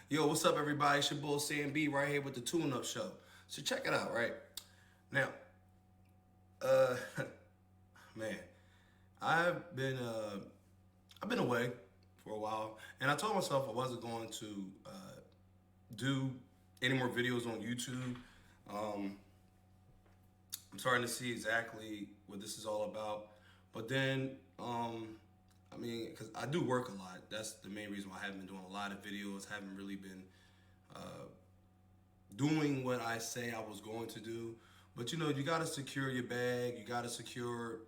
Yo, what's up, everybody? It's your boy Sam B right here with the Tune Up Show. So check it out, right? Now, uh, man, I've been uh, I've been away for a while, and I told myself I wasn't going to do any more videos on YouTube. Um, I'm starting to see exactly what this is all about, but then, because I do work a lot. That's the main reason why I haven't been doing a lot of videos. Haven't really been doing what I say I was going to do. But you got to secure your bag. You got to secure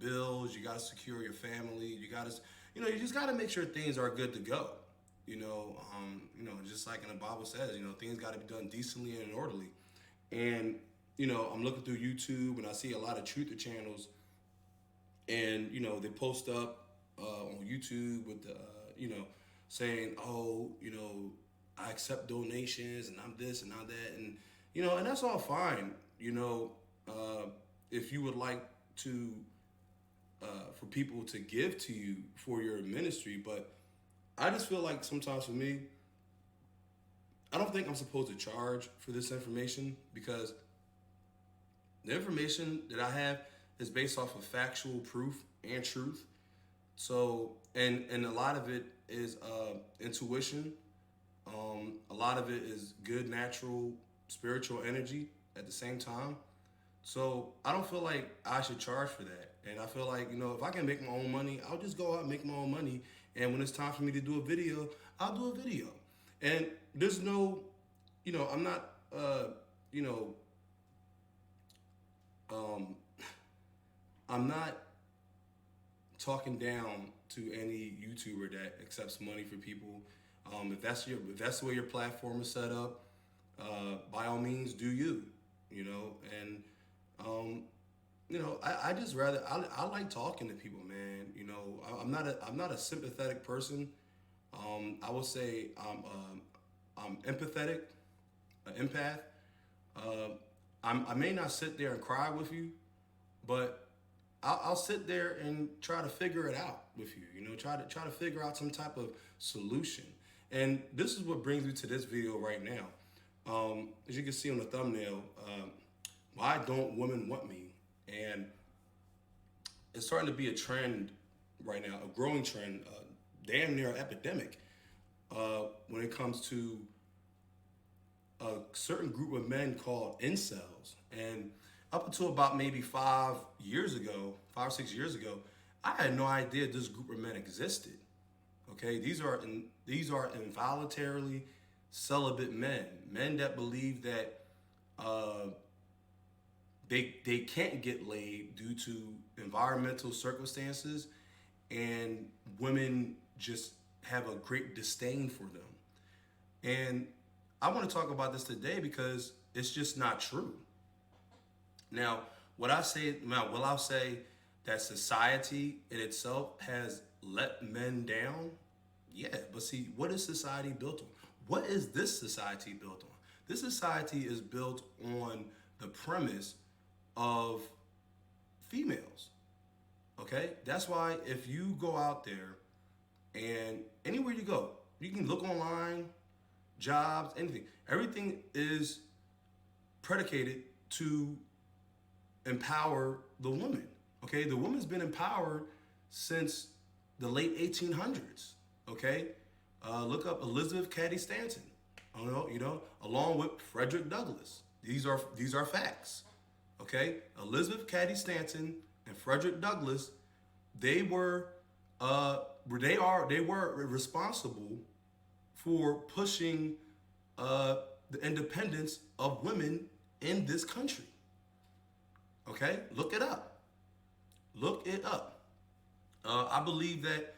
bills. You got to secure your family. You just got to make sure things are good to go. Just like in the Bible says, things got to be done decently and orderly. And I'm looking through YouTube and I see a lot of truther channels, and they post up on YouTube with the saying, oh, I accept donations and I'm this and I'm that, and and that's all fine. If you would like to for people to give to you for your ministry, but I just feel like sometimes for me, I don't think I'm supposed to charge for this information because the information that I have is based off of factual proof and truth. So, and a lot of it is intuition. A lot of it is good, natural, spiritual energy at the same time. So I don't feel like I should charge for that. And I feel like, if I can make my own money, I'll just go out and make my own money. And when it's time for me to do a video, I'll do a video. And there's no, I'm not, you know, um, I'm not talking down to any YouTuber that accepts money for people. If that's the way your platform is set up, by all means, do you. And um, I just rather I like talking to people, man. I'm not a sympathetic person. I would say I'm empathetic, an empath. Uh, I may not sit there and cry with you, but I'll sit there and try to figure it out with you. Try to figure out some type of solution. And this is what brings me to this video right now. As you can see on the thumbnail, why don't women want me? And it's starting to be a trend right now, a growing trend, damn near epidemic, when it comes to a certain group of men called incels. And up until about maybe 5 years ago, 5 or 6 years ago, I had no idea this group of men existed. Okay, these are involuntarily celibate men, men that believe that uh, they can't get laid due to environmental circumstances, and women just have a great disdain for them. And I want to talk about this today because it's just not true. Now, will I say that society in itself has let men down? Yeah, but see, what is society built on? What is this society built on? This society is built on the premise of females. Okay? That's why if you go out there and anywhere you go, you can look online, jobs, anything. Everything is predicated to empower the woman. Okay, the woman's been empowered since the late 1800s. Okay, look up Elizabeth Cady Stanton. Along with Frederick Douglass. These are facts. Okay, Elizabeth Cady Stanton and Frederick Douglass, they were they were responsible for pushing the independence of women in this country. Okay, look it up. Look it up. I believe that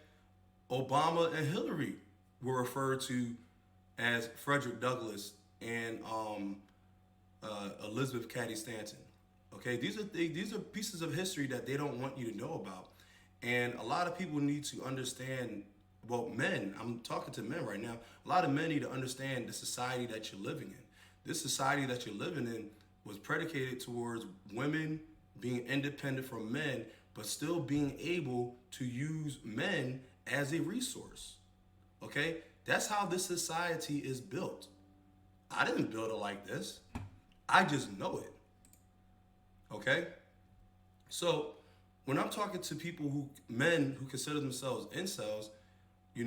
Obama and Hillary were referred to as Frederick Douglass and Elizabeth Cady Stanton. Okay, these are pieces of history that they don't want you to know about, and a lot of people need to understand. Well, men, I'm talking to men right now. A lot of men need to understand the society that you're living in. This society that you're living in was predicated towards women being independent from men, but still being able to use men as a resource. Okay? That's how this society is built. I didn't build it like this. I just know it. Okay? So when I'm talking to men who consider themselves incels,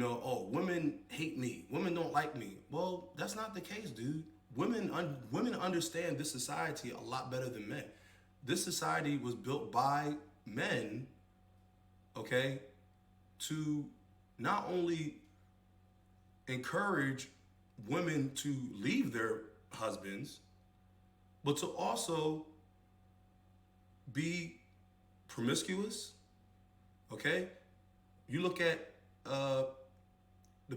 oh, women hate me. Women don't like me. Well, that's not the case, dude. Women understand this society a lot better than men. This society was built by men, okay, to not only encourage women to leave their husbands, but to also be promiscuous. Okay, you look at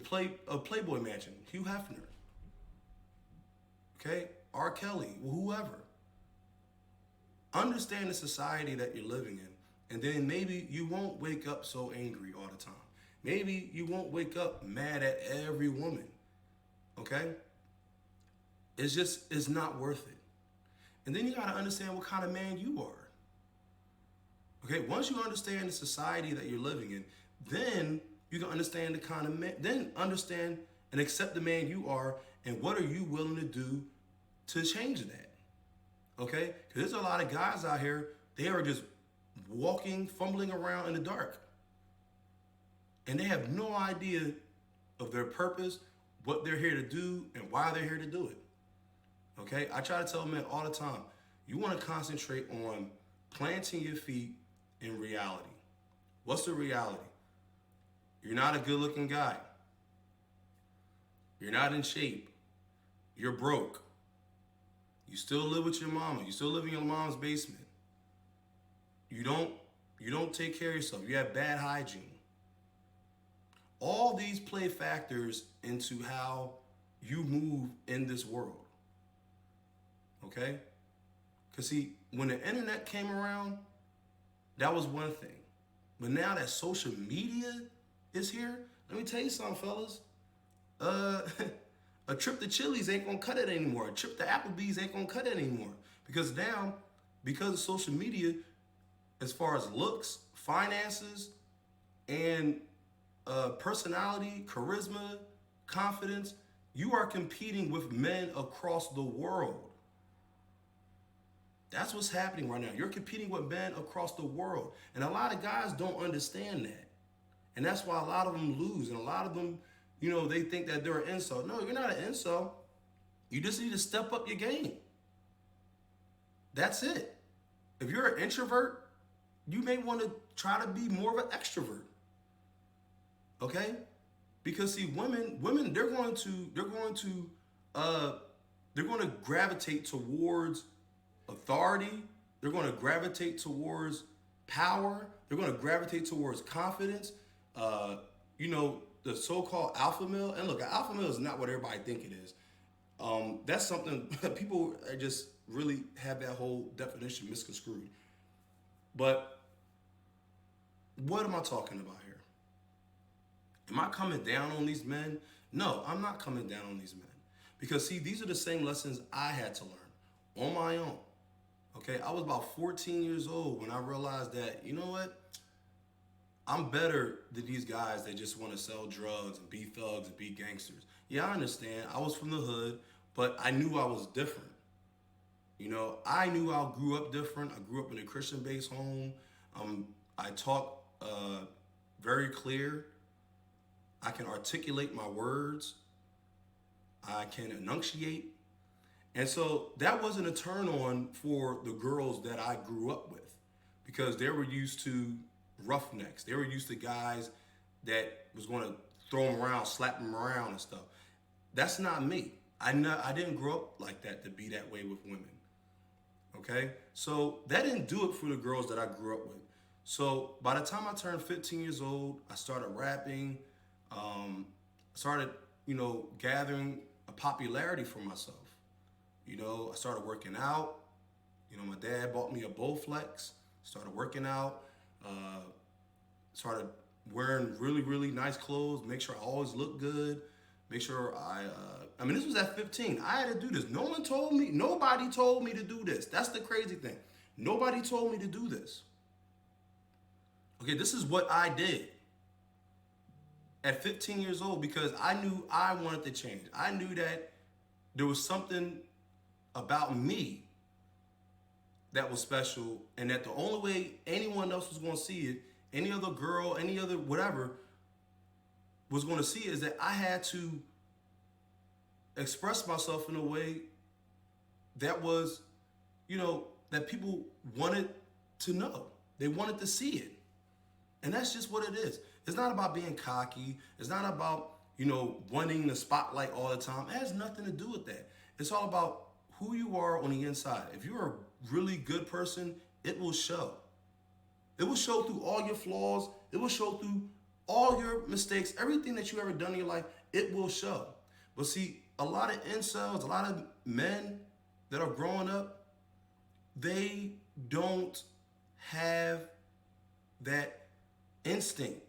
Playboy Mansion, Hugh Hefner. Okay, R. Kelly, whoever. Understand the society that you're living in, and then maybe you won't wake up so angry all the time. Maybe you won't wake up mad at every woman. Okay? It's not worth it. And then you gotta understand what kind of man you are. Okay, once you understand the society that you're living in, then you can understand the kind of man, then understand and accept the man you are, and what are you willing to do to change that. Okay? Because there's a lot of guys out here, they are just walking, fumbling around in the dark. And they have no idea of their purpose, what they're here to do, and why they're here to do it. Okay? I try to tell men all the time, you want to concentrate on planting your feet in reality. What's the reality? You're not a good-looking guy. You're not in shape. You're broke. You still live with your mama. You still live in your mom's basement. You don't take care of yourself. You have bad hygiene. All these play factors into how you move in this world. Okay? Because see, when the internet came around, that was one thing. But now that social media is here, let me tell you something, fellas. A trip to Chili's ain't gonna cut it anymore. A trip to Applebee's ain't gonna cut it anymore. Because now, because of social media, as far as looks, finances, and personality, charisma, confidence, you are competing with men across the world. That's what's happening right now. You're competing with men across the world. And a lot of guys don't understand that. And that's why a lot of them lose. And a lot of them, they think that they're an incel. No, you're not an incel. You just need to step up your game. That's it. If you're an introvert, you may want to try to be more of an extrovert. Okay? Because see, women, they're going to gravitate towards authority. They're going to gravitate towards power. They're going to gravitate towards confidence. The so-called alpha male. And look, an alpha male is not what everybody think it is. That's something people just really have that whole definition misconstrued. But what am I talking about here? Am I coming down on these men? No, I'm not coming down on these men. Because see, these are the same lessons I had to learn on my own. Okay, I was about 14 years old when I realized that, you know what? I'm better than these guys that just want to sell drugs and be thugs and be gangsters. Yeah, I understand. I was from the hood, but I knew I was different. I knew I grew up different. I grew up in a Christian-based home. I talk very clear. I can articulate my words. I can enunciate. And so that wasn't a turn on for the girls that I grew up with, because they were used to roughnecks. They were used to guys that was going to throw them around, slap them around and stuff. That's not me. I didn't grow up like that to be that way with women. Okay? So that didn't do it for the girls that I grew up with. So by the time I turned 15 years old, I started rapping, started, gathering a popularity for myself. I started working out. My dad bought me a Bowflex. Started working out. Started wearing really, really nice clothes. Make sure I always look good. Make sure this was at 15. I had to do this. Nobody told me to do this. That's the crazy thing. Nobody told me to do this. Okay, this is what I did. at 15 years old because I knew I wanted to change. I knew that there was something about me that was special, and that the only way anyone else was going to see it, any other girl, any other whatever, was going to see it, is that I had to express myself in a way that was, that people wanted to know. They wanted to see it. And that's just what it is. It's not about being cocky. It's not about, wanting the spotlight all the time. It has nothing to do with that. It's all about who you are on the inside. If you're a really good person, it will show. It will show through all your flaws. It will show through all your mistakes. Everything that you ever done in your life, it will show. But see, a lot of incels, a lot of men that are growing up, they don't have that instinct.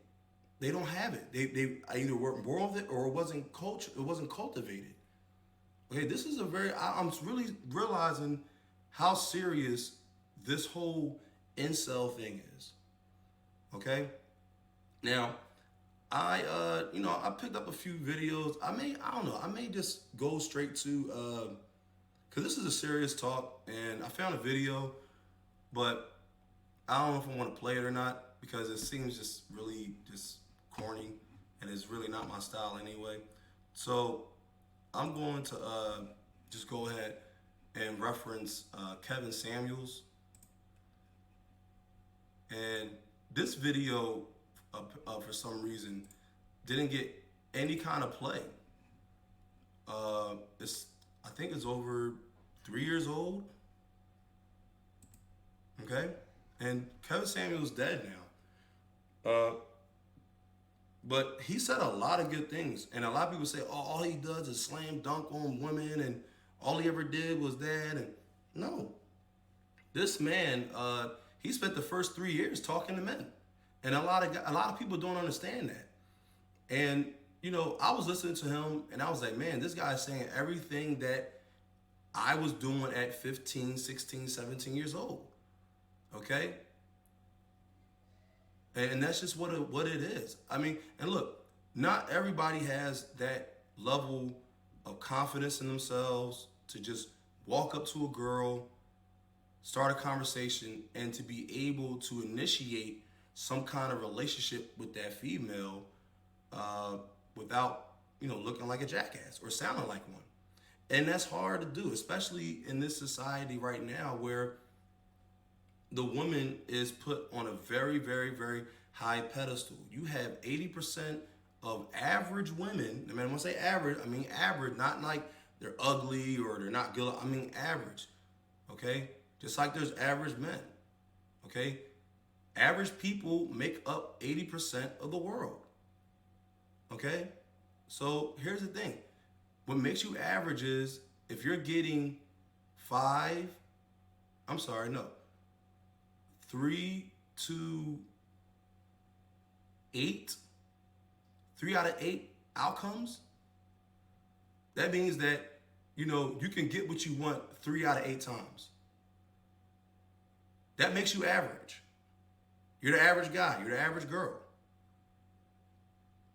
They don't have it. They either weren't born with it or it wasn't culture. It wasn't cultivated. Okay, this is I'm really realizing how serious this whole incel thing is. Okay, now I picked up a few videos. I may just go straight to because this is a serious talk, and I found a video, but I don't know if I want to play it or not because it seems just really just corny, and it's really not my style anyway. So I'm going to just go ahead and reference Kevin Samuels. And this video, for some reason, didn't get any kind of play. I think it's over 3 years old. Okay? And Kevin Samuels dead now. But he said a lot of good things. And a lot of people say, oh, all he does is slam dunk on women and all he ever did was that. And no. This man, he spent the first 3 years talking to men. And a lot of people don't understand that. And, I was listening to him and I was like, man, this guy's saying everything that I was doing at 15, 16, 17 years old. Okay? And that's just what it is. I mean, and look, not everybody has that level of confidence in themselves to just walk up to a girl, start a conversation, and to be able to initiate some kind of relationship with that female without, looking like a jackass or sounding like one. And that's hard to do, especially in this society right now where the woman is put on a very, very, very high pedestal. You have 80% of average women, I mean, when I say average, I mean average, not like they're ugly or they're not good, I mean average, okay? Just like there's average men, okay? Average people make up 80% of the world, okay? So here's the thing. What makes you average is if you're getting 3 to 8, 3 out of 8 outcomes, that means that, you can get what you want 3 out of 8 times. That makes you average. You're the average guy. You're the average girl.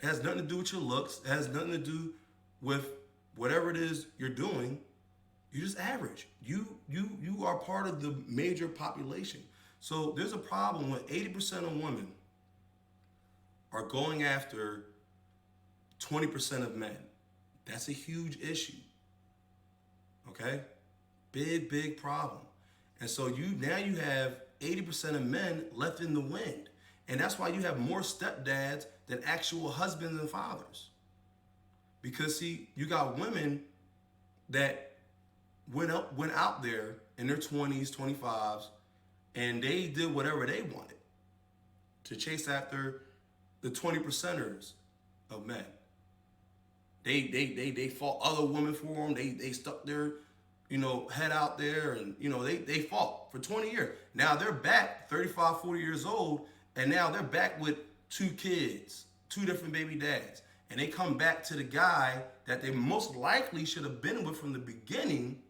It has nothing to do with your looks. It has nothing to do with whatever it is you're doing. You're just average. You are part of the major population. So there's a problem when 80% of women are going after 20% of men. That's a huge issue. Okay? Big, big problem. And so now you have 80% of men left in the wind. And that's why you have more stepdads than actual husbands and fathers. Because see, you got women that went out there in their 20s, 25s, and they did whatever they wanted to chase after the 20%ers of men. They fought other women for them. They stuck their head out there and they fought for 20 years. Now they're back 35, 40 years old, and now they're back with 2 kids, 2 different baby dads. And they come back to the guy that they most likely should have been with from the beginning.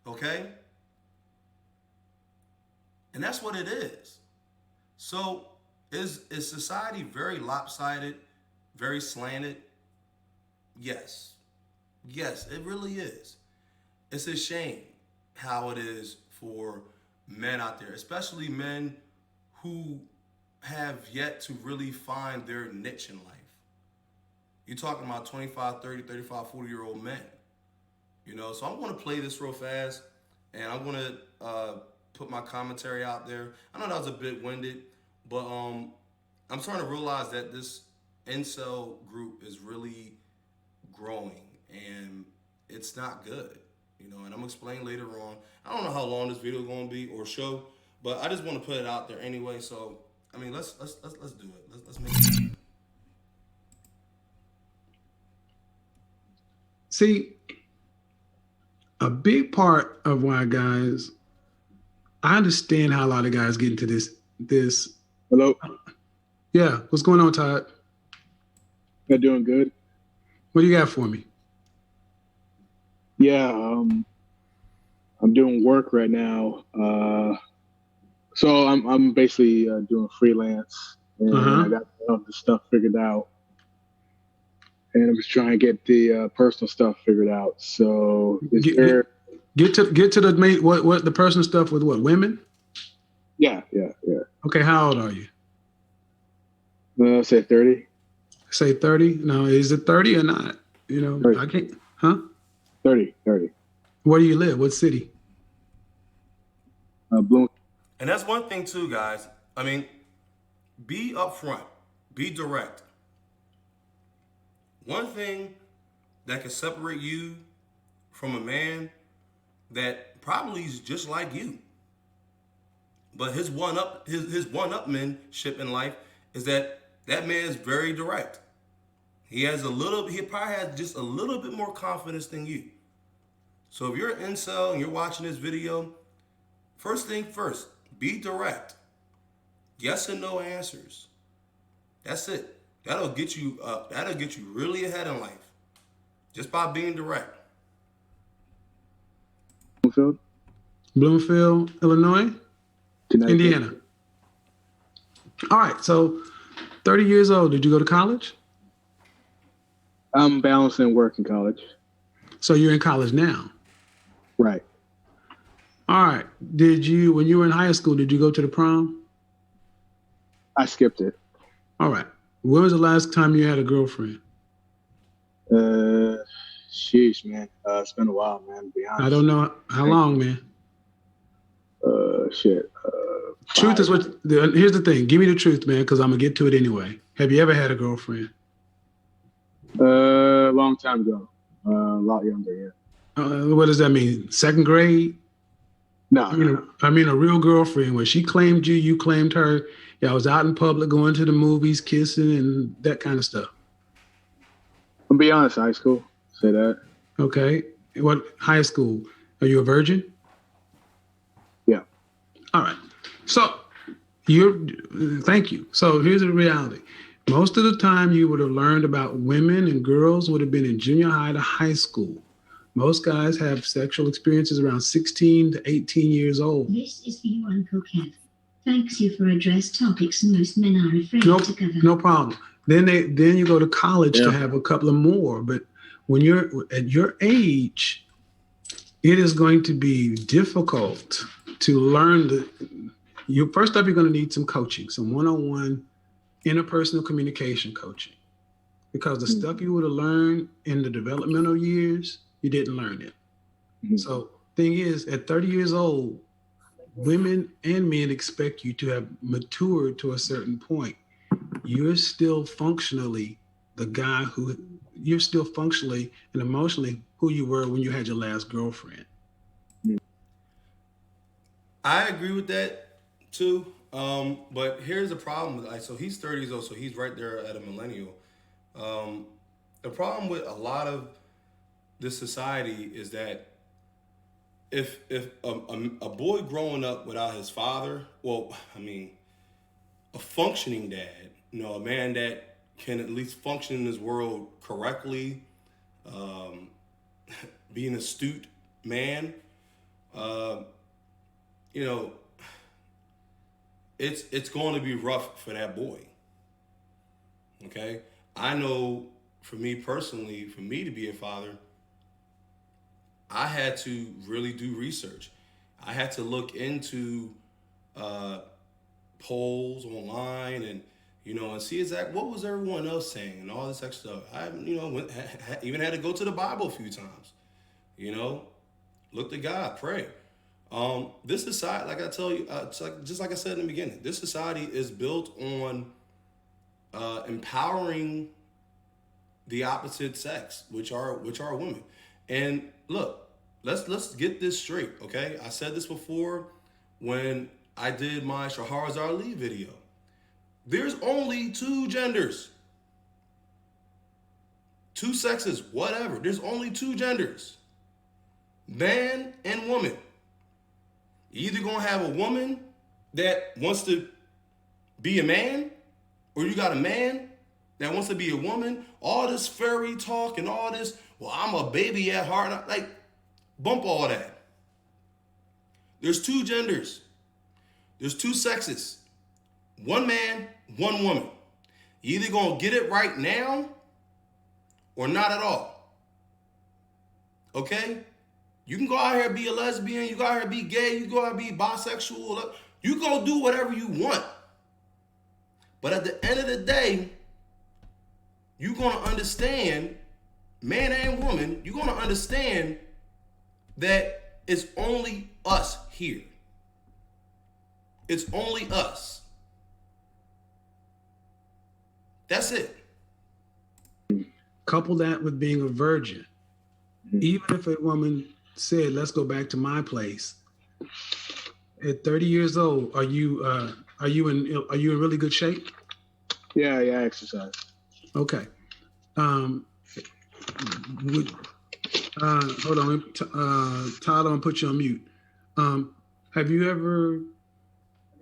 Okay? And that's what it is. So is society very lopsided? very slanted? Yes. Yes, it really is. It's a shame how it is for men out there, especially men who have yet to really find their niche in life. You're talking about 25, 30, 35, 40-year-old men. So I'm going to play this real fast, and I'm going to put my commentary out there. I know that was a bit winded, but I'm starting to realize that this incel group is really growing, and it's not good. And I'm gonna explain later on. I don't know how long this video is gonna be or show, but I just want to put it out there anyway. So I mean, let's do it. Let's make it happen. See, a big part of why guys, I understand how a lot of guys get into this. Hello. Yeah, what's going on, Todd? You're doing good. What do you got for me? Yeah, I'm doing work right now. So I'm basically doing freelance, and I got all the stuff figured out, and I'm just trying to get the personal stuff figured out. So get to the main what the personal stuff with what, women? Yeah. Okay, how old are you? Say 30. Say 30. No, is it 30 or not? 30. I can't. Huh? 30. Where do you live? What city? Bloom. And that's one thing too, guys. I mean, be upfront, be direct. One thing that can separate you from a man that probably is just like you, but his one-upmanship in life is that man is very direct. He probably has just a little bit more confidence than you. So if you're an incel and you're watching this video, first thing first, be direct. Yes and no answers. That's it. That'll get you really ahead in life. Just by being direct. Bloomfield, Illinois? Indiana. All right, so 30 years old. Did you go to college? I'm balancing work in college. So you're in college now? Right. All right. When you were in high school, did you go to the prom? I skipped it. All right. When was the last time you had a girlfriend? Sheesh, man. It's been a while, man, to be honest. I don't know how long, man. Shit. Truth is here's the thing. Give me the truth, man, because I'm going to get to it anyway. Have you ever had a girlfriend? Long time ago. A lot younger, yeah. What does that mean? Second grade? No. I mean a real girlfriend where she claimed you, you claimed her. Yeah, I was out in public, going to the movies, kissing, and that kind of stuff. I'll be honest, high school. Say that. Okay. What high school? Are you a virgin? Yeah. All right. So thank you. So here's the reality. Most of the time you would have learned about women and girls would have been in junior high to high school. Most guys have sexual experiences around 16 to 18 years old. This is for you, Uncle Kev. Thanks you for address topics most men are afraid to cover. No problem. Then you go to college to have a couple of more. But when you're at your age, it is going to be difficult to learn first up, you're going to need some coaching, some one-on-one interpersonal communication coaching. Because the stuff you would have learned in the developmental years, you didn't learn it. Mm-hmm. So thing is, at 30 years old, women and men expect you to have matured to a certain point. You're still functionally you're still functionally and emotionally who you were when you had your last girlfriend. I agree with that too. But here's the problem. So he's 30 years old, so he's right there at a millennial. The problem with a lot of this society is that if a boy growing up without his father, a functioning dad, a man that can at least function in this world correctly, be an astute man, it's going to be rough for that boy. Okay, I know for me personally, for me to be a father, I had to really do research. I had to look into uh, polls online and and see exactly what was everyone else saying and all this extra stuff. I even had to go to the Bible a few times. Look to God, pray. This society, like I tell you, just like I said in the beginning, this society is built on empowering the opposite sex, which are women. And look, let's get this straight, okay? I said this before when I did my Shahraz Ali video. There's only two genders, two sexes, whatever. There's only two genders, man and woman. You either gonna have a woman that wants to be a man, or you got a man that wants to be a woman. All this fairy talk and all this, well, I'm a baby at heart. Like, bump all that. There's two genders. There's two sexes. One man, one woman. You either gonna get it right now or not at all. Okay? You can go out here and be a lesbian, you go out here and be gay, you go out and be bisexual, you go do whatever you want. But at the end of the day, you're gonna understand, man and woman, you're gonna understand that it's only us here. It's only us. That's it. Couple that with being a virgin. Even if a woman said, "Let's go back to my place," at 30 years old, are you in really good shape? Yeah, I exercise. Okay. Hold on, Todd, I'm gonna put you on mute. Have you ever?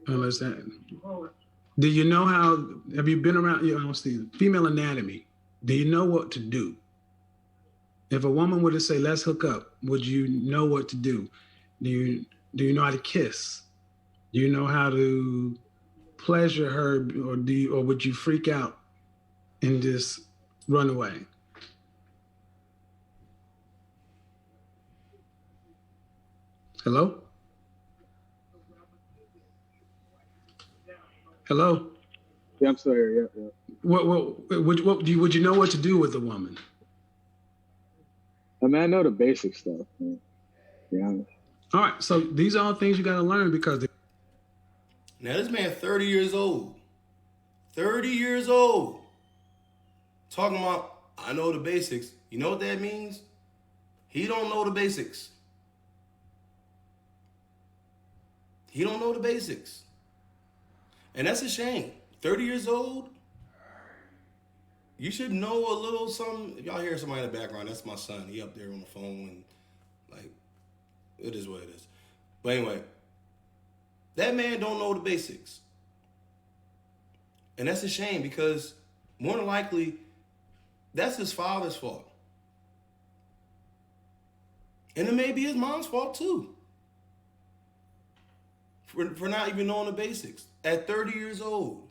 Let's say, do you know how? Have you been around? Female anatomy. Do you know what to do? If a woman were to say, "Let's hook up," would you know what to do? Do you know how to kiss? Do you know how to pleasure her, or would you freak out and just run away? Hello? Hello? Yeah, I'm still here. Yeah. Would you know what to do with a woman? I mean, I know the basic stuff. Man. To be honest. All right, so these are all things you got to learn because. Now this man 30 years old. 30 years old. Talking about, I know the basics. You know what that means? He don't know the basics. He don't know the basics. And that's a shame. 30 years old, you should know a little something. If y'all hear somebody in the background, that's my son. He up there on the phone and like, it is what it is. But anyway, that man don't know the basics. And that's a shame because more than likely, that's his father's fault. And it may be his mom's fault too. For not even knowing the basics. At 30 years old.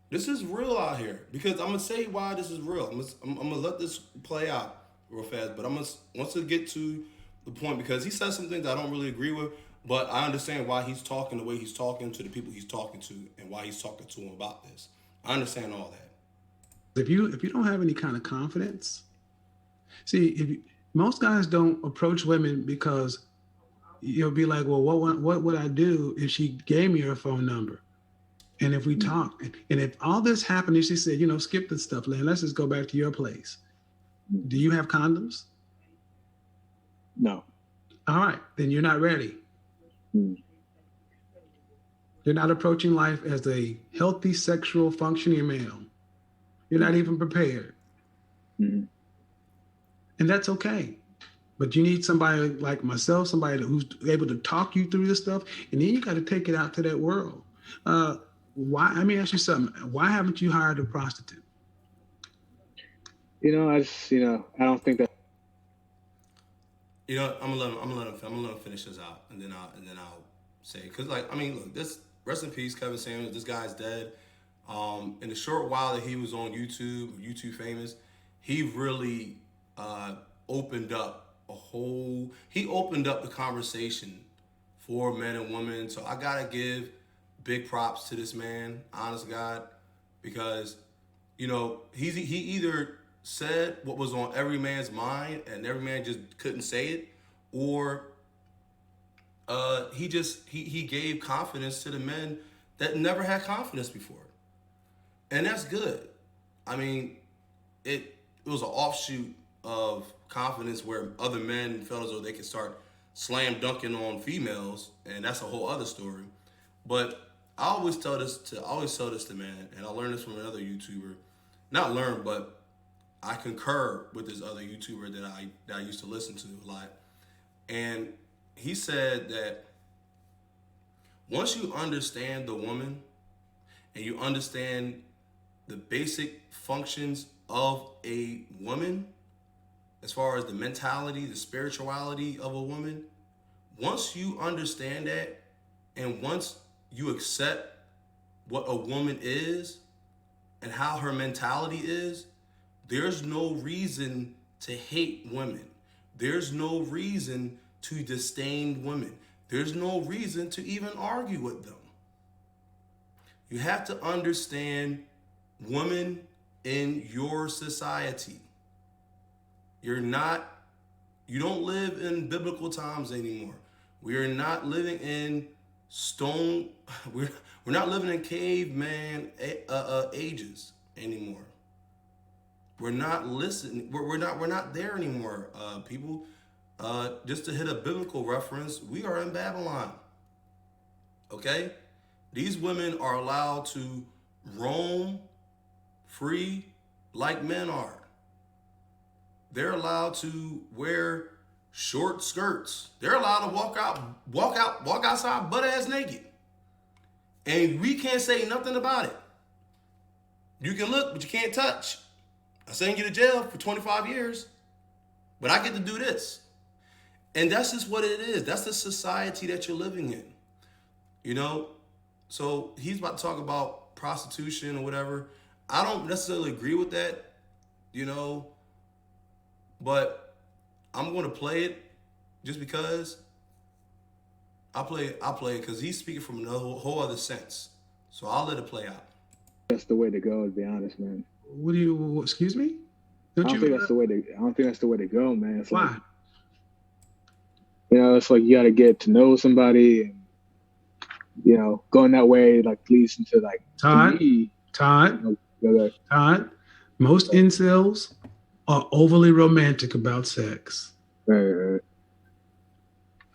This is real out here. Because I'm going to say why this is real. I'm going to let this play out real fast. But I'm going to once to get to the point because he says some things I don't really agree with. But I understand why he's talking the way he's talking to the people he's talking to and why he's talking to them about this. I understand all that. If you don't have any kind of confidence, see, most guys don't approach women because you'll be like, well, what would I do if she gave me her phone number? And if we talk, and if all this happened, and she said, skip this stuff, Len, let's just go back to your place. Do you have condoms? No. All right, then you're not ready. You're not approaching life as a healthy, sexual, functioning male. You're not even prepared. And that's okay. But you need somebody like myself, somebody who's able to talk you through this stuff, and then you got to take it out to that world. Why? Let me ask you something. Why haven't you hired a prostitute? I just, I don't think that. I'm gonna let him finish this out, and then I'll say, because look, this rest in peace, Kevin Samuels. This guy's dead. In the short while that he was on YouTube famous, he really opened up he opened up the conversation for men and women. So I gotta give big props to this man, honest to God, because he either said what was on every man's mind and every man just couldn't say it, or he gave confidence to the men that never had confidence before, and that's good. I mean, it was an offshoot of confidence where other men felt as though they could start slam dunking on females, and that's a whole other story. But I always tell this to men, and I learned this from another YouTuber. Not learn, but I concur with this other YouTuber that I used to listen to a lot. And he said that once you understand the woman and you understand the basic functions of a woman, as far as the mentality, the spirituality of a woman, once you understand that, and once you accept what a woman is and how her mentality is, there's no reason to hate women. There's no reason to disdain women. There's no reason to even argue with them. You have to understand women in your society. You don't live in biblical times anymore. We are not living in we're not living in caveman ages anymore. We're not listening. We're not there anymore, people. Just to hit a biblical reference, we are in Babylon. Okay? These women are allowed to roam free like men are. They're allowed to wear short skirts. They're allowed to walk outside butt ass naked. And we can't say nothing about it. You can look, but you can't touch. I send you to jail for 25 years, but I get to do this. And that's just what it is. That's the society that you're living in. So he's about to talk about prostitution or whatever. I don't necessarily agree with that, but I'm going to play it just because I'll play it because he's speaking from a whole other sense. So I'll let it play out. That's the way to go, to be honest, man. Excuse me? I don't think that's the way to go, man. It's why? It's like you got to get to know somebody and, going that way, like, leads into, like, Todd, most incels are overly romantic about sex. Right.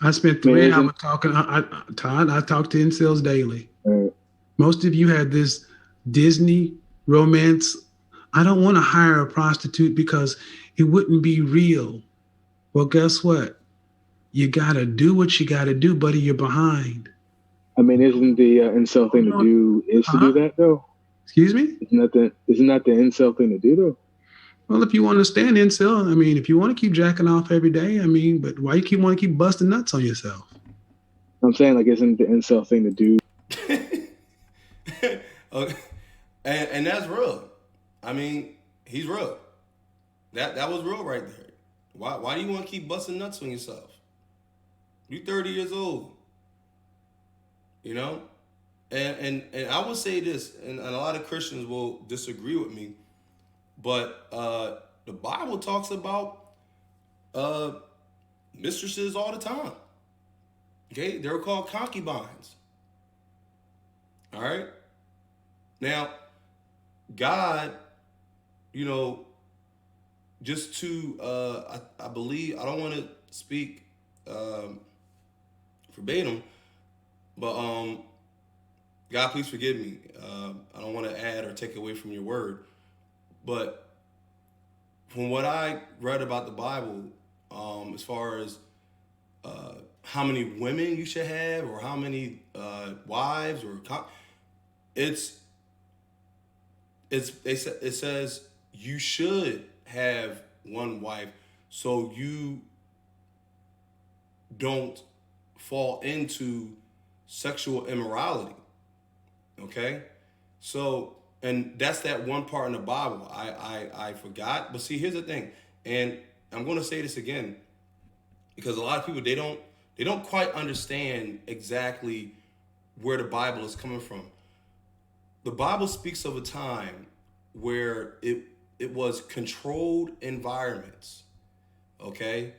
I spent 3 hours talking. Todd, I talk to incels daily. Right. Most of you had this Disney romance. I don't want to hire a prostitute because it wouldn't be real. Well, guess what? You got to do what you got to do, buddy. You're behind. I mean, isn't the incel thing to do do that, though? Excuse me? Isn't that the incel thing to do, though? Well, if you understand incel, I mean, if you want to keep jacking off every day, I mean, but why you want to keep busting nuts on yourself? I'm saying, like, isn't the incel thing to do? Okay. And that's real. I mean, he's real. That was real right there. Why do you want to keep busting nuts on yourself? You're 30 years old. And I would say this, and a lot of Christians will disagree with me, but the Bible talks about mistresses all the time. Okay, they're called concubines. All right. Now, God, just to I believe, I don't want to speak verbatim, but God, please forgive me. I don't want to add or take away from your word, but from what I read about the Bible, as far as how many women you should have or how many wives or it says you should have one wife so you don't fall into sexual immorality. Okay? So And that's that one part in the Bible. I forgot. But see, here's the thing. And I'm going to say this again, because a lot of people, they don't quite understand exactly where the Bible is coming from. The Bible speaks of a time where it was controlled environments. Okay?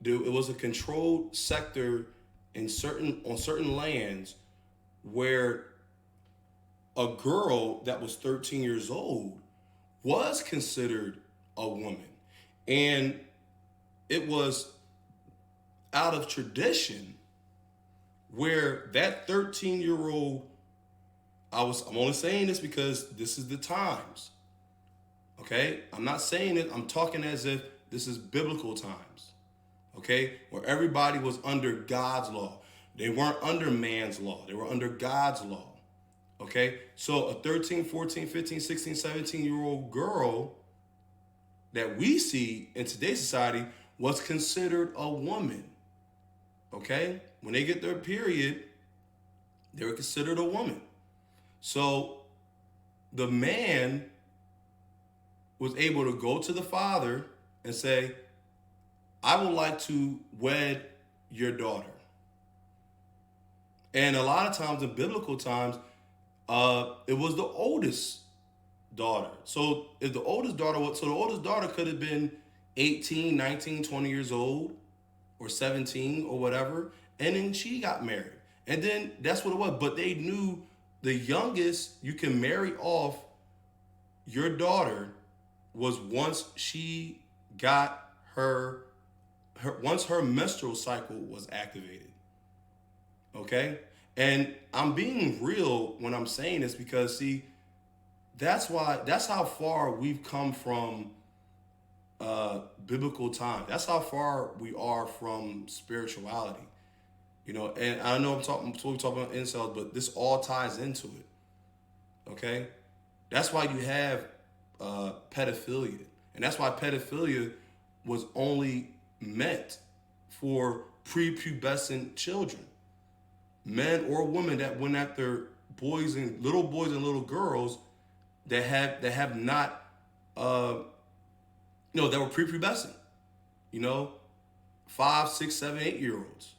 It was a controlled sector on certain lands where a girl that was 13 years old was considered a woman. And it was out of tradition where that 13-year-old, I'm only saying this because this is the times. Okay? I'm not saying it, I'm talking as if this is biblical times. Okay? Where everybody was under God's law. They weren't under man's law. They were under God's law. Okay? So a 13, 14, 15, 16, 17-year-old girl that we see in today's society was considered a woman. Okay? When they get their period, they were considered a woman. So the man was able to go to the father and say, I would like to wed your daughter. And a lot of times in biblical times, it was the oldest daughter. So if the oldest daughter could have been 18, 19, 20 years old, or 17 or whatever, and then she got married. And then that's what it was. But they knew the youngest you can marry off your daughter was once she got once her menstrual cycle was activated. Okay? And I'm being real when I'm saying this because, see, that's how far we've come from biblical time. That's how far we are from spirituality. You know, and I know we're talking about incels, but this all ties into it. Okay? That's why you have pedophilia. And that's why pedophilia was only meant for prepubescent children. Men or women that went after little boys and little girls that have not that were prepubescent, 5, 6, 7, 8-year-olds.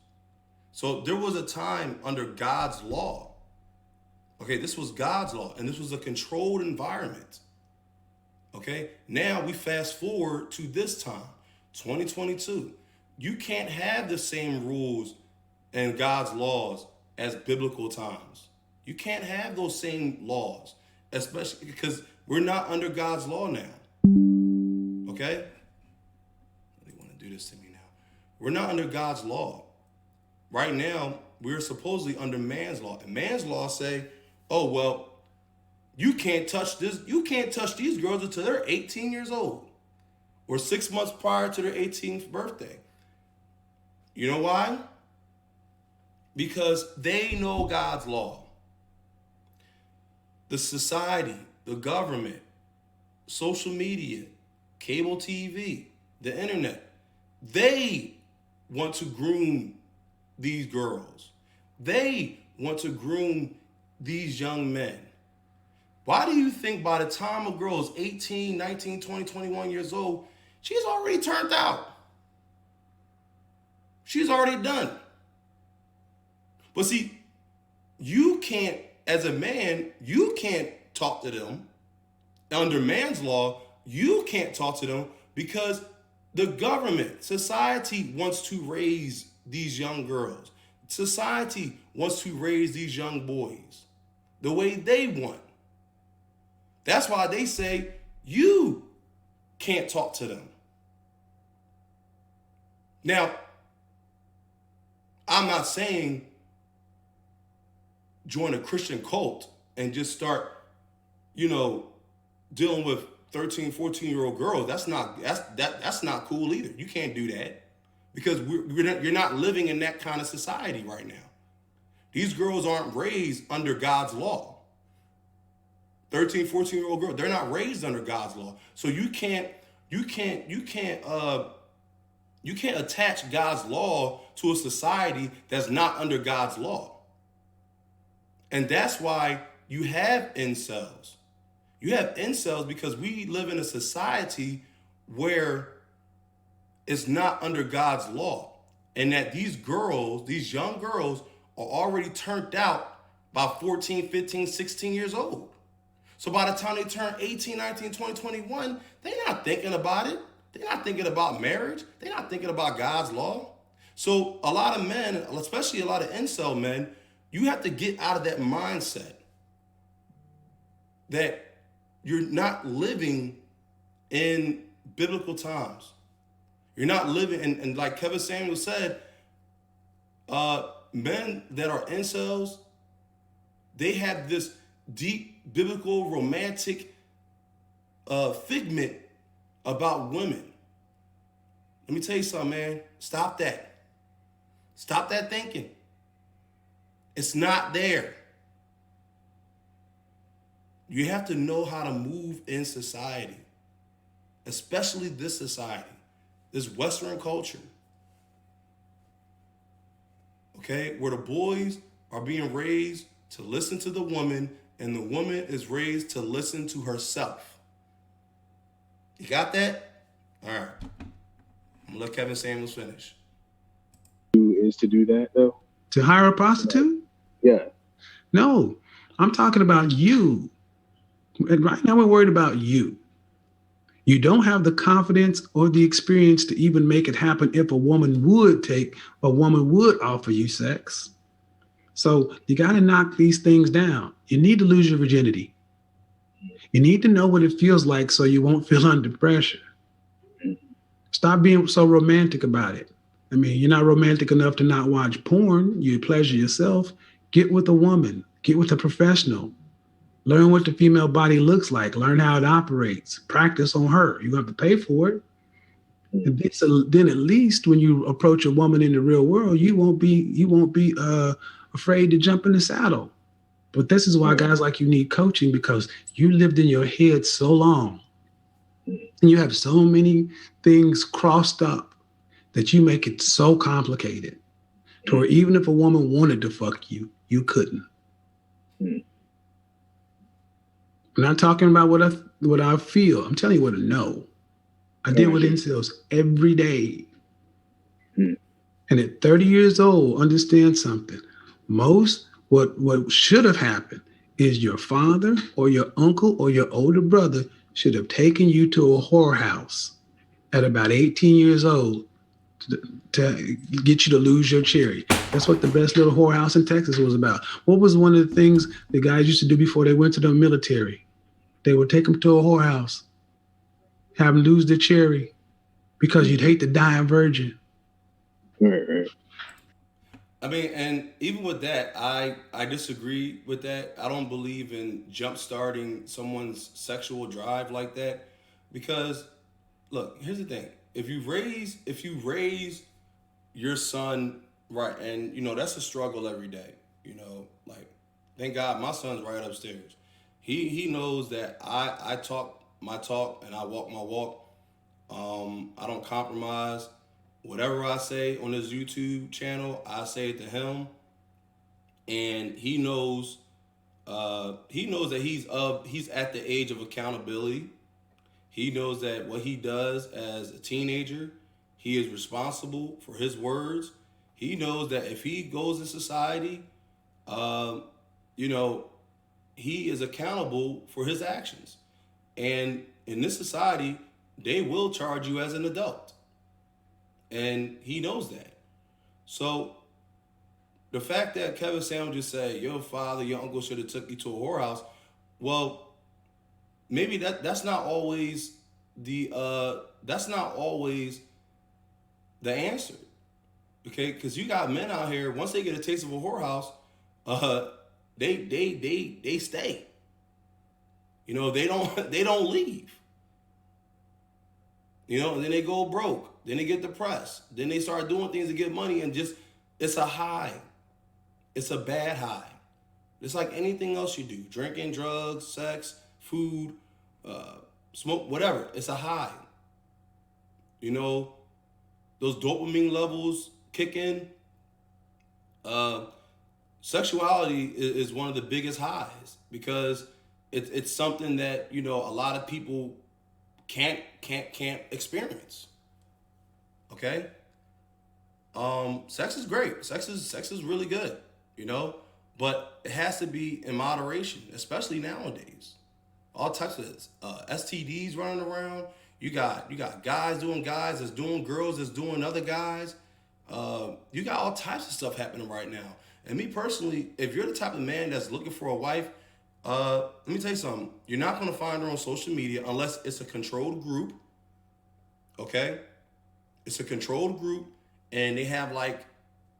So there was a time under God's law. Okay, this was God's law, and this was a controlled environment. Okay, now we fast forward to this time, 2022. You can't have the same rules and God's laws as biblical times. You can't have those same laws, especially because we're not under God's law now. Okay? They want to do this to me now. We're not under God's law. Right now, we're supposedly under man's law. And man's law say, oh, well, you can't touch this. You can't touch these girls until they're 18 years old or 6 months prior to their 18th birthday. You know why? Because they know God's law. The society, the government, social media, cable TV, the internet, they want to groom these girls. They want to groom these young men. Why do you think by the time a girl is 18, 19, 20, 21 years old, she's already turned out? She's already done. But see, you can't, as a man, you can't talk to them. Under man's law, you can't talk to them because the government, society wants to raise these young girls. Society wants to raise these young boys the way they want. That's why they say you can't talk to them. Now, I'm not saying join a Christian cult and just start, dealing with 13, 14-year-old girls. That's not cool either. You can't do that because you're not living in that kind of society right now. These girls aren't raised under God's law. 13, 14-year-old girls, they're not raised under God's law. So you can't attach God's law to a society that's not under God's law. And that's why you have incels. You have incels because we live in a society where it's not under God's law. And that these girls, these young girls, are already turned out by 14, 15, 16 years old. So by the time they turn 18, 19, 20, 21, they're not thinking about it. They're not thinking about marriage. They're not thinking about God's law. So a lot of men, especially a lot of incel men, you have to get out of that mindset that you're not living in biblical times. You're not living, and like Kevin Samuel said, men that are incels, they have this deep biblical romantic figment about women. Let me tell you something, man. Stop that. Stop that thinking. It's not there. You have to know how to move in society, especially this society, this Western culture. Okay, where the boys are being raised to listen to the woman and the woman is raised to listen to herself. You got that? All right. I'm gonna let Kevin Samuels finish. Is to do that though? To hire a prostitute? Yeah. No, I'm talking about you. And right now we're worried about you. You don't have the confidence or the experience to even make it happen if a woman would offer you sex. So you got to knock these things down. You need to lose your virginity. You need to know what it feels like so you won't feel under pressure. Stop being so romantic about it. I mean, you're not romantic enough to not watch porn. You pleasure yourself. Get with a woman. Get with a professional. Learn what the female body looks like. Learn how it operates. Practice on her. You have to pay for it. And so then at least when you approach a woman in the real world, you won't be afraid to jump in the saddle. But this is why guys like you need coaching, because you lived in your head so long and you have so many things crossed up that you make it so complicated to where even if a woman wanted to fuck you, you couldn't. I'm not talking about what I feel. I'm telling you what I know. I deal with incels every day. And at 30 years old, understand something. What should have happened is your father or your uncle or your older brother should have taken you to a whorehouse at about 18 years old to get you to lose your cherry. That's what the best little whorehouse in Texas was about. What was one of the things the guys used to do before they went to the military? They would take them to a whorehouse, have them lose their cherry, because you'd hate to die a virgin. Right. I mean, and even with that, I disagree with that. I don't believe in jump-starting someone's sexual drive like that, because look, here's the thing. If you raise your son right, and that's a struggle every day. Like, thank God my son's right upstairs. He knows that I talk my talk and I walk my walk. I don't compromise. Whatever I say on his YouTube channel, I say it to him, and he knows that he's at the age of accountability. He knows that what he does as a teenager, he is responsible for his words. He knows that if he goes in society, he is accountable for his actions. And in this society, they will charge you as an adult. And he knows that. So the fact that Kevin Samuel just said, your father, your uncle should have took you to a whorehouse, well, maybe that's not always the answer. Okay? Because you got men out here, once they get a taste of a whorehouse, they stay. They don't leave. And then they go broke. Then they get depressed. Then they start doing things to get money, and it's a high. It's a bad high. It's like anything else you do. Drinking, drugs, sex, food, smoke, whatever. It's a high. Those dopamine levels kick in. Sexuality is one of the biggest highs, because it's something that, you know, a lot of people can't experience. Okay? Sex is great. Sex is really good, you know, but it has to be in moderation, especially nowadays. All types of STDs running around. You got guys that's doing girls that's doing other guys. You got all types of stuff happening right now. And me personally, if you're the type of man that's looking for a wife, let me tell you something. You're not going to find her on social media unless it's a controlled group. Okay? It's a controlled group, and they have like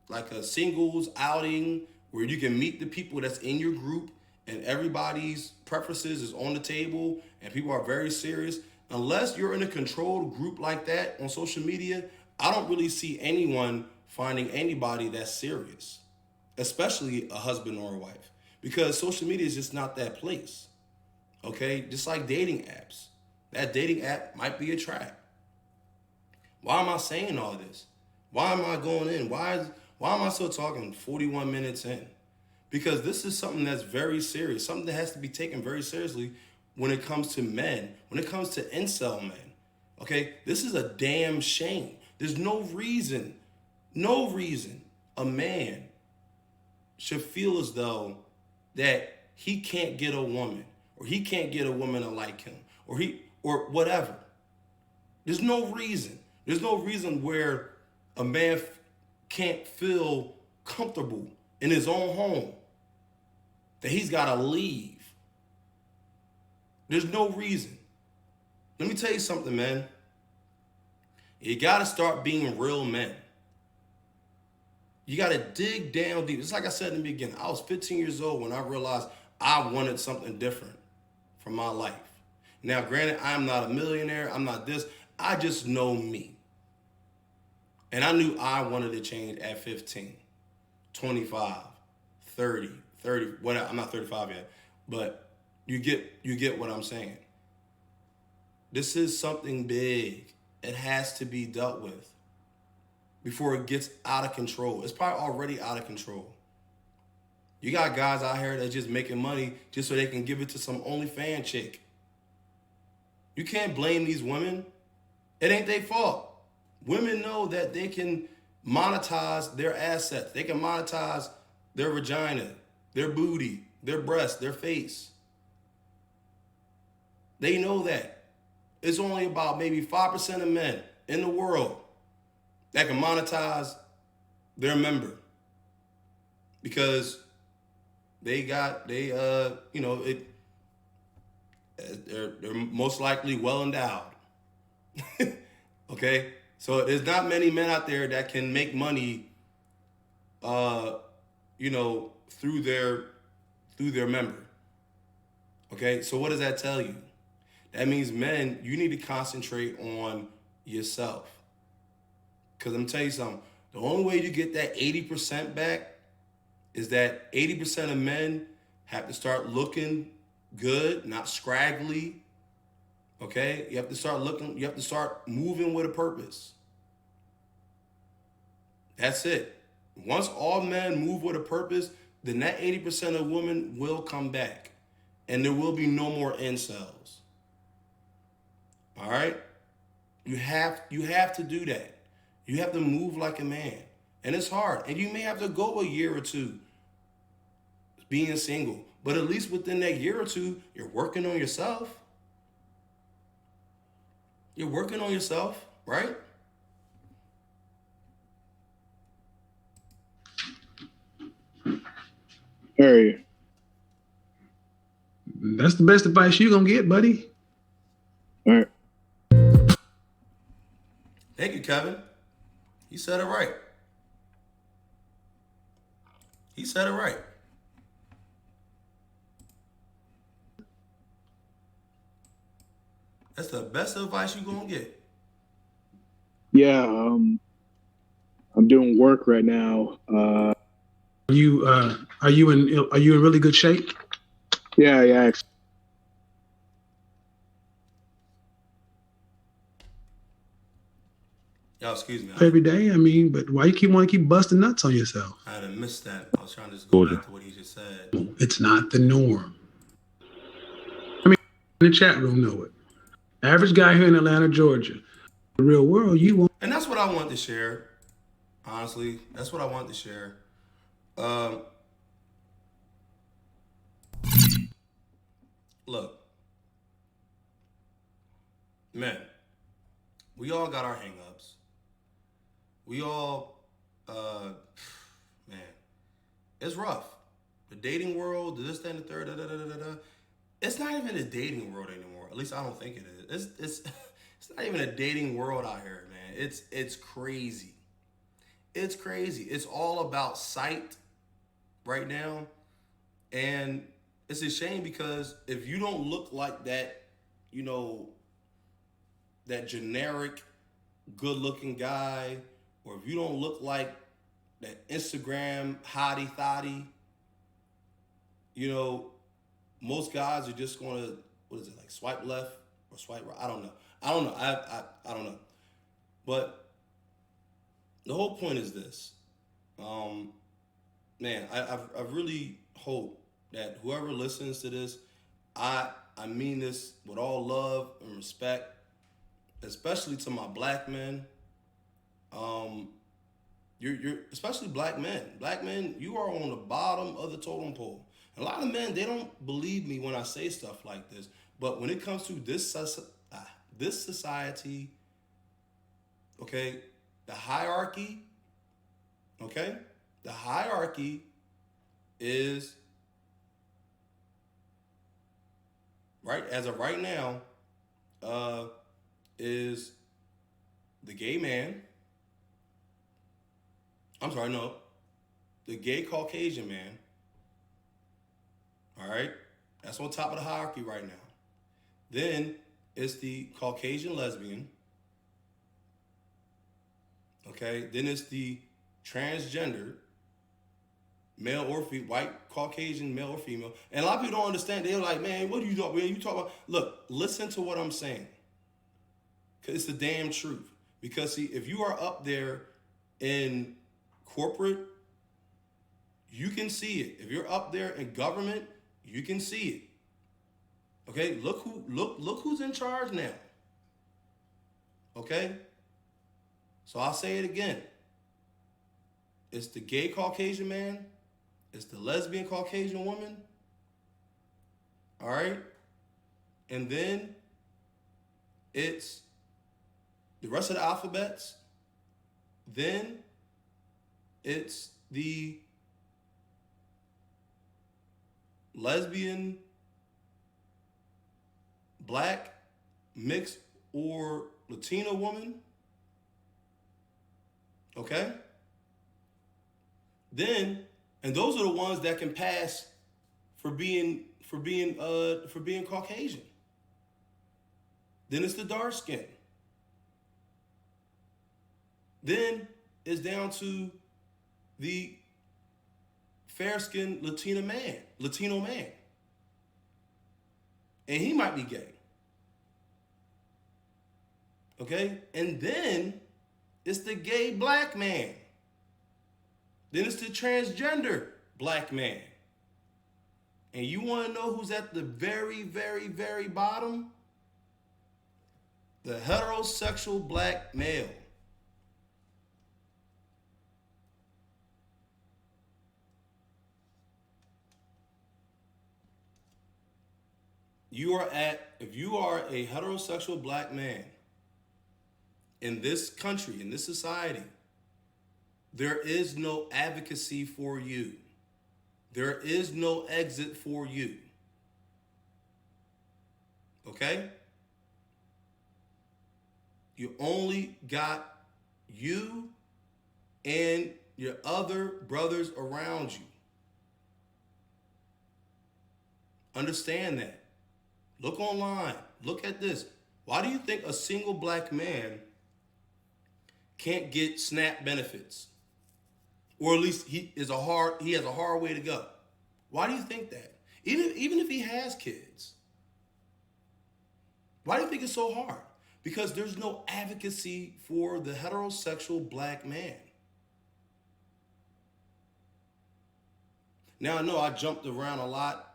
a singles outing where you can meet the people that's in your group, and everybody's preferences is on the table, and people are very serious. Unless you're in a controlled group like that on social media, I don't really see anyone finding anybody that's serious, especially a husband or a wife, because social media is just not that place. Okay? Just like dating apps. That dating app might be a trap. Why am I saying all this? Why am I going in? Why am I still talking 41 minutes in? Because this is something that's very serious, something that has to be taken very seriously when it comes to men, when it comes to incel men. Okay? This is a damn shame. There's no reason a man should feel as though that he can't get a woman, or he can't get a woman to like him, or whatever. There's no reason. There's no reason where a man can't feel comfortable in his own home, that he's got to leave. There's no reason. Let me tell you something, man. You got to start being real men. You got to dig down deep. It's like I said in the beginning. I was 15 years old when I realized I wanted something different from my life. Now, granted, I'm not a millionaire. I'm not this. I just know me. And I knew I wanted to change at 15, 25, 30, whatever. I'm not 35 yet, but you get what I'm saying. This is something big. It has to be dealt with before it gets out of control. It's probably already out of control. You got guys out here that's just making money just so they can give it to some OnlyFans chick. You can't blame these women. It ain't their fault. Women know that they can monetize their assets. They can monetize their vagina, their booty, their breast, their face. They know that. It's only about maybe 5% of men in the world that can monetize their member, because they're most likely well endowed. Okay? So there's not many men out there that can make money, through their member. Okay? So what does that tell you? That means, men, you need to concentrate on yourself. Because I'm telling you something. The only way you get that 80% back is that 80% of men have to start looking good, not scraggly. Okay? You have to start moving with a purpose. That's it. Once all men move with a purpose, then that 80% of women will come back. And there will be no more incels. All right? You have to do that. You have to move like a man. And it's hard. And you may have to go a year or two being single. But at least within that year or two, you're working on yourself. You're working on yourself, right? Harry. That's the best advice you're going to get, buddy. All right. Thank you, Kevin. He said it right. He said it right. That's the best advice you're going to get. Yeah, I'm doing work right now. Are you in really good shape? Yeah. Y'all, excuse me. Every day, I mean, but why you want to keep busting nuts on yourself? I had missed that. I was trying to just go back to what he just said. It's not the norm. in the chat room know it. Average guy here in Atlanta, Georgia. The real world, you won't. And that's what I want to share. Honestly, that's what I want to share. Look, man, we all got our hangups. We all, man, it's rough. The dating world, this, that, and the third, da, da, da, da, da. It's not even a dating world anymore. At least I don't think it is. It's not even a dating world out here, man. It's crazy. It's crazy. It's all about sight right now. And it's a shame because if you don't look like that, you know, that generic good looking guy, or if you don't look like that Instagram hottie thottie, you know, most guys are just gonna, what is it, like swipe left or swipe right? I don't know. I don't know. But the whole point is this. Man, I really hope that whoever listens to this, I mean this with all love and respect, especially to my black men. You're especially black men. Black men, you are on the bottom of the totem pole. A lot of men, they don't believe me when I say stuff like this. But when it comes to this society, okay, the hierarchy, okay, the hierarchy is right as of right now, is the gay man. I'm sorry, no, the gay Caucasian man. All right, that's on top of the hierarchy right now. Then it's the Caucasian lesbian. Okay, then it's the transgender, male or female, white Caucasian, male or female. And a lot of people don't understand. They're like, man, what are you talking about? You talk about? Look, listen to what I'm saying. Cause it's the damn truth. Because see, if you are up there in corporate, you can see it. If you're up there in government, you can see it. Okay, look who's in charge now. Okay? So I'll say it again. It's the gay Caucasian man, it's the lesbian Caucasian woman. All right? And then it's the rest of the alphabets. Then it's the lesbian, black, mixed, or Latino woman. Okay? Then, and those are the ones that can pass for being Caucasian. Then it's the dark skin. Then it's down to the fair-skinned Latino man. And he might be gay. Okay? And then it's the gay black man. Then it's the transgender black man. And you want to know who's at the very, very, very bottom? The heterosexual black male. If you are a heterosexual black man in this country, in this society, there is no advocacy for you. There is no exit for you. Okay? You only got you and your other brothers around you. Understand that. Look online. Look at this. Why do you think a single black man can't get SNAP benefits? Or at least he has a hard way to go. Why do you think that? Even if he has kids. Why do you think it's so hard? Because there's no advocacy for the heterosexual black man. Now I know I jumped around a lot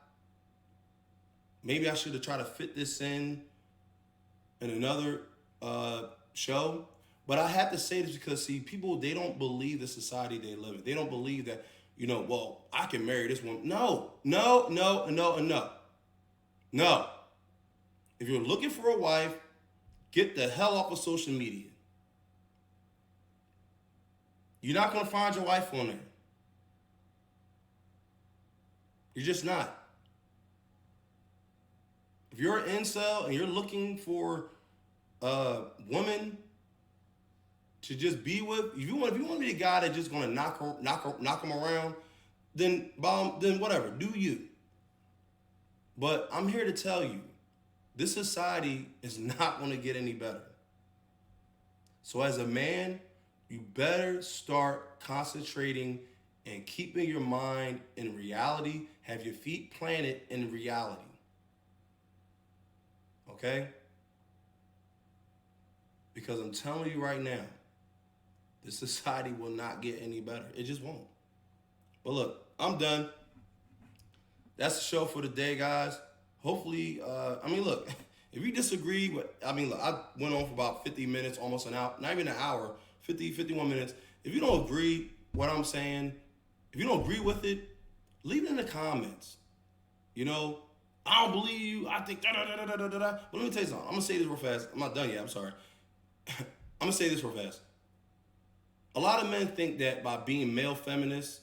maybe I should have tried to fit this in another show. But I have to say this because, see, people, they don't believe the society they live in. They don't believe that, well, I can marry this woman. No. If you're looking for a wife, get the hell off of social media. You're not going to find your wife on there. You're just not. If you're an incel and you're looking for a woman to just be with, if you want to be the guy that's just going to knock him around, then whatever, do you. But I'm here to tell you, this society is not going to get any better. So as a man, you better start concentrating and keeping your mind in reality, have your feet planted in reality. Okay? Because I'm telling you right now, this society will not get any better. It just won't. But look, I'm done. That's the show for the day, guys. Hopefully, look, if you disagree with, I went on for about 50 minutes, almost an hour, not even an hour, 51 minutes. If you don't agree what I'm saying, if you don't agree with it, leave it in the comments. I don't believe you. I think da-da-da-da-da-da-da. But let me tell you something. I'm going to say this real fast. I'm not done yet. I'm sorry. I'm going to say this real fast. A lot of men think that by being male feminists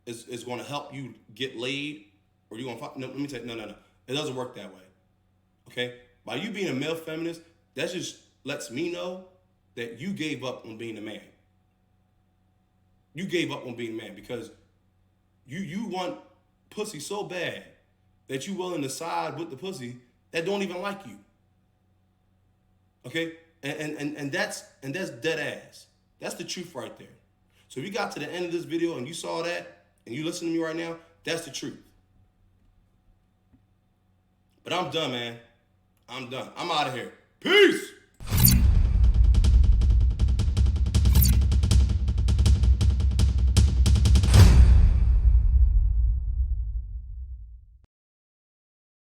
is going to help you get laid, or you're going to find. No, let me tell you. No. It doesn't work that way. Okay? By you being a male feminist, that just lets me know that you gave up on being a man. You gave up on being a man because you want pussy so bad that you willing to side with the pussy that don't even like you. Okay? And that's dead ass. That's the truth right there. So if you got to the end of this video and you saw that and you listen to me right now, that's the truth. But I'm done, man. I'm done. I'm out of here. Peace!